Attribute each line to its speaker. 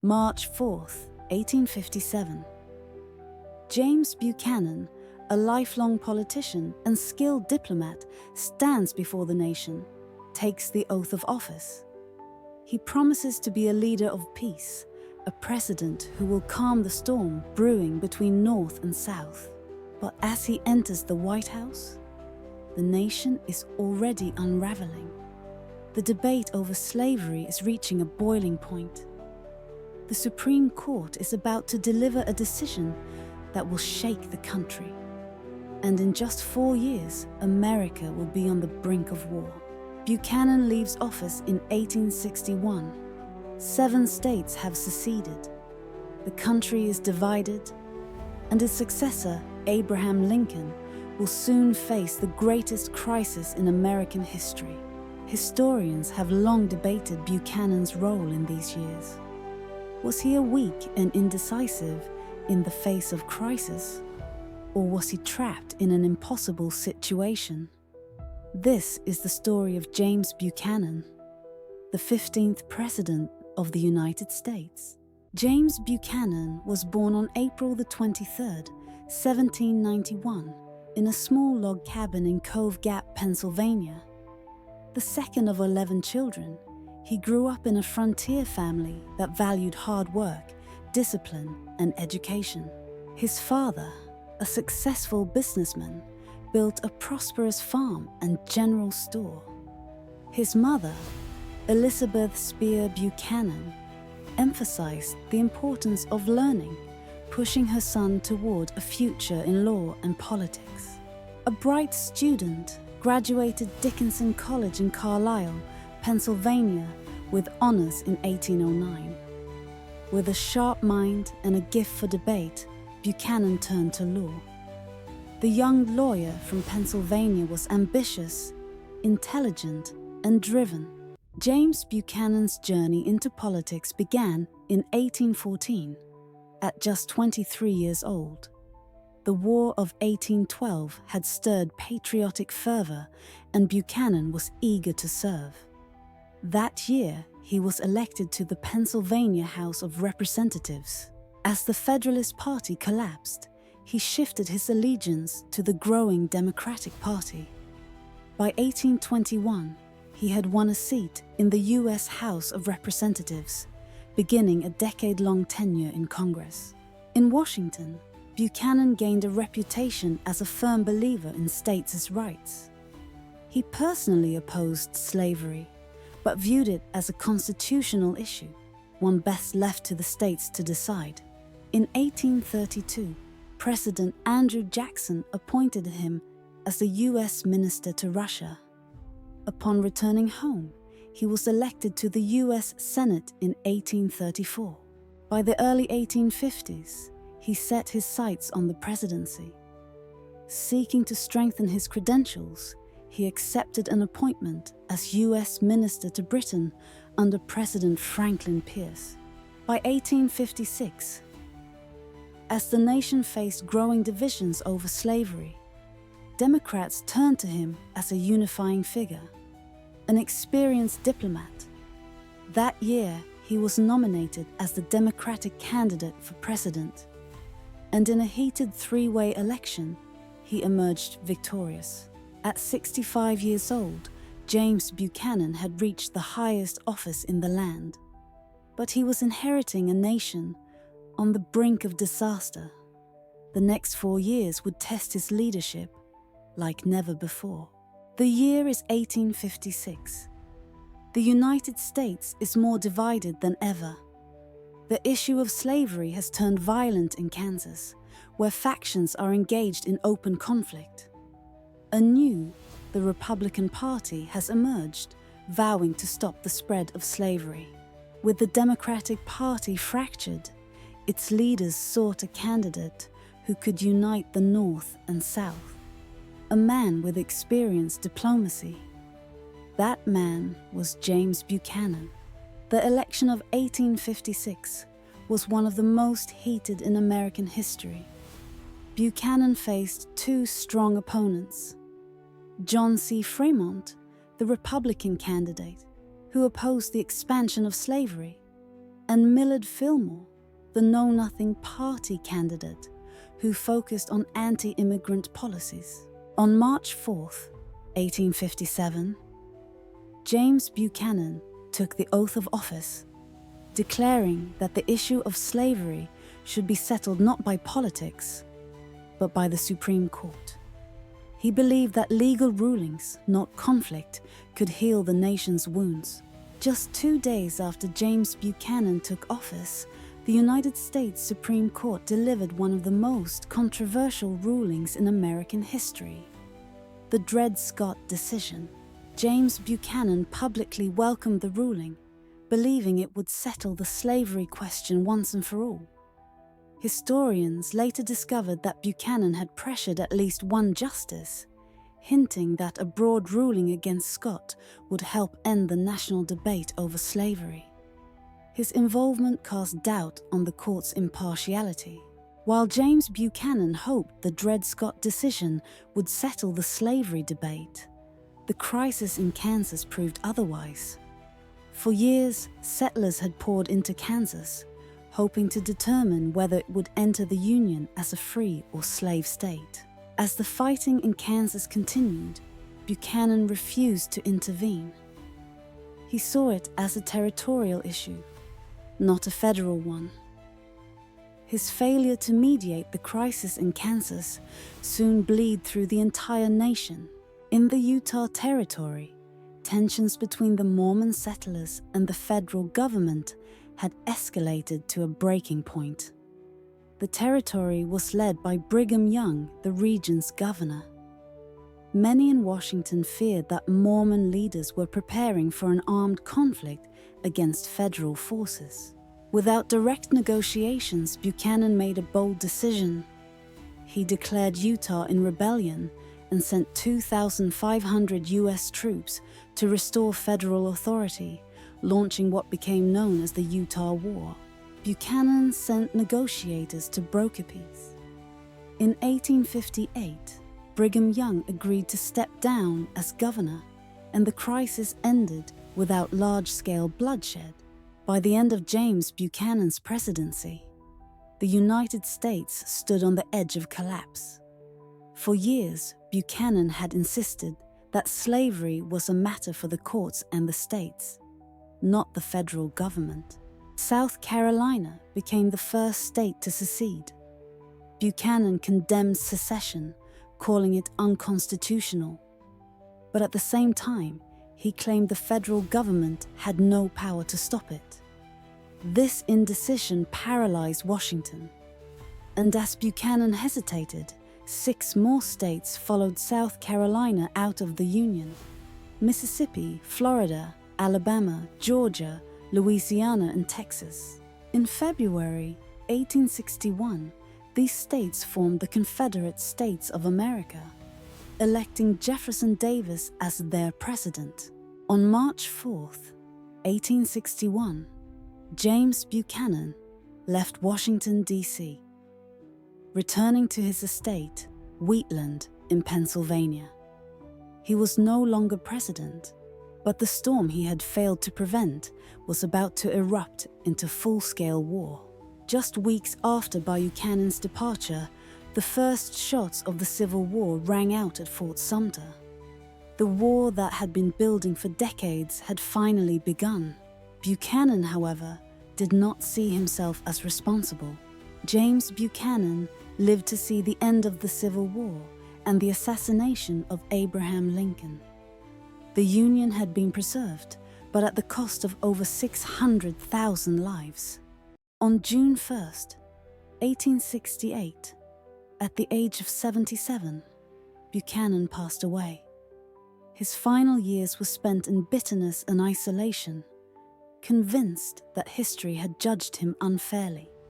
Speaker 1: March 4th, 1857. James Buchanan, a lifelong politician and skilled diplomat, stands before the nation, takes the oath of office. He promises to be a leader of peace, a president who will calm the storm brewing between North and South. But as he enters the White House, the nation is already unraveling. The debate over slavery is reaching a boiling point. The Supreme Court is about to deliver a decision that will shake the country. And in just 4 years, America will be on the brink of war. Buchanan leaves office in 1861. 7 states have seceded. The country is divided, and his successor, Abraham Lincoln, will soon face the greatest crisis in American history. Historians have long debated Buchanan's role in these years. Was he a weak and indecisive in the face of crisis? Or was he trapped in an impossible situation? This is the story of James Buchanan, the 15th President of the United States. James Buchanan was born on April the 23rd, 1791, in a small log cabin in Cove Gap, Pennsylvania. The second of 11 children, he grew up in a frontier family that valued hard work, discipline, and education. His father, a successful businessman, built a prosperous farm and general store. His mother, Elizabeth Spear Buchanan, emphasized the importance of learning, pushing her son toward a future in law and politics. A bright student, graduated Dickinson College in Carlisle, Pennsylvania, with honors in 1809. With a sharp mind and a gift for debate, Buchanan turned to law. The young lawyer from Pennsylvania was ambitious, intelligent, and driven. James Buchanan's journey into politics began in 1814, at just 23 years old. The War of 1812 had stirred patriotic fervor, and Buchanan was eager to serve. That year, he was elected to the Pennsylvania House of Representatives. As the Federalist Party collapsed, he shifted his allegiance to the growing Democratic Party. By 1821, he had won a seat in the U.S. House of Representatives, beginning a decade-long tenure in Congress. In Washington, Buchanan gained a reputation as a firm believer in states' rights. He personally opposed slavery, but viewed it as a constitutional issue, one best left to the states to decide. In 1832, President Andrew Jackson appointed him as the U.S. Minister to Russia. Upon returning home, he was elected to the U.S. Senate in 1834. By the early 1850s, he set his sights on the presidency. Seeking to strengthen his credentials, he accepted an appointment as U.S. Minister to Britain under President Franklin Pierce. By 1856, as the nation faced growing divisions over slavery, Democrats turned to him as a unifying figure, an experienced diplomat. That year, he was nominated as the Democratic candidate for president, and in a heated 3-way election, he emerged victorious. At 65 years old, James Buchanan had reached the highest office in the land. But he was inheriting a nation on the brink of disaster. The next 4 years would test his leadership like never before. The year is 1856. The United States is more divided than ever. The issue of slavery has turned violent in Kansas, where factions are engaged in open conflict. Anew, the Republican Party has emerged, vowing to stop the spread of slavery. With the Democratic Party fractured, its leaders sought a candidate who could unite the North and South, a man with experienced diplomacy. That man was James Buchanan. The election of 1856 was one of the most heated in American history. Buchanan faced 2 strong opponents: John C. Fremont, the Republican candidate, who opposed the expansion of slavery, and Millard Fillmore, the Know-Nothing Party candidate who focused on anti-immigrant policies. On March 4th, 1857, James Buchanan took the oath of office, declaring that the issue of slavery should be settled not by politics, but by the Supreme Court. He believed that legal rulings, not conflict, could heal the nation's wounds. Just 2 days after James Buchanan took office, the United States Supreme Court delivered one of the most controversial rulings in American history, the Dred Scott decision. James Buchanan publicly welcomed the ruling, believing it would settle the slavery question once and for all. Historians later discovered that Buchanan had pressured at least one justice, hinting that a broad ruling against Scott would help end the national debate over slavery. His involvement cast doubt on the court's impartiality. While James Buchanan hoped the Dred Scott decision would settle the slavery debate, the crisis in Kansas proved otherwise. For years, settlers had poured into Kansas, hoping to determine whether it would enter the Union as a free or slave state. As the fighting in Kansas continued, Buchanan refused to intervene. He saw it as a territorial issue, not a federal one. His failure to mediate the crisis in Kansas soon bled through the entire nation. In the Utah Territory, tensions between the Mormon settlers and the federal government had escalated to a breaking point. The territory was led by Brigham Young, the region's governor. Many in Washington feared that Mormon leaders were preparing for an armed conflict against federal forces. Without direct negotiations, Buchanan made a bold decision. He declared Utah in rebellion and sent 2,500 U.S. troops to restore federal authority, launching what became known as the Utahwar. Buchanan sent negotiators to broker peace. In 1858, Brigham Young agreed to step down as governor, and the crisis ended without large-scale bloodshed. By the end of James Buchanan's presidency, the United States stood on the edge of collapse. For years, Buchanan had insisted that slavery was a matter for the courts and the states, not the federal government. South Carolina became the first state to secede. Buchanan condemned secession, calling it unconstitutional. But at the same time, he claimed the federal government had no power to stop it. This indecision paralyzed Washington. And as Buchanan hesitated, 6 more states followed South Carolina out of the Union: Mississippi, Florida, Alabama, Georgia, Louisiana, and Texas. In February 1861, these states formed the Confederate States of America, electing Jefferson Davis as their president. On March 4th, 1861, James Buchanan left Washington, D.C., returning to his estate, Wheatland, in Pennsylvania. He was no longer president, but the storm he had failed to prevent was about to erupt into full-scale war. Just weeks after Buchanan's departure, the first shots of the Civil War rang out at Fort Sumter. The war that had been building for decades had finally begun. Buchanan, however, did not see himself as responsible. James Buchanan lived to see the end of the Civil War and the assassination of Abraham Lincoln. The Union had been preserved, but at the cost of over 600,000 lives. On June 1st, 1868, at the age of 77, Buchanan passed away. His final years were spent in bitterness and isolation, convinced that history had judged him unfairly.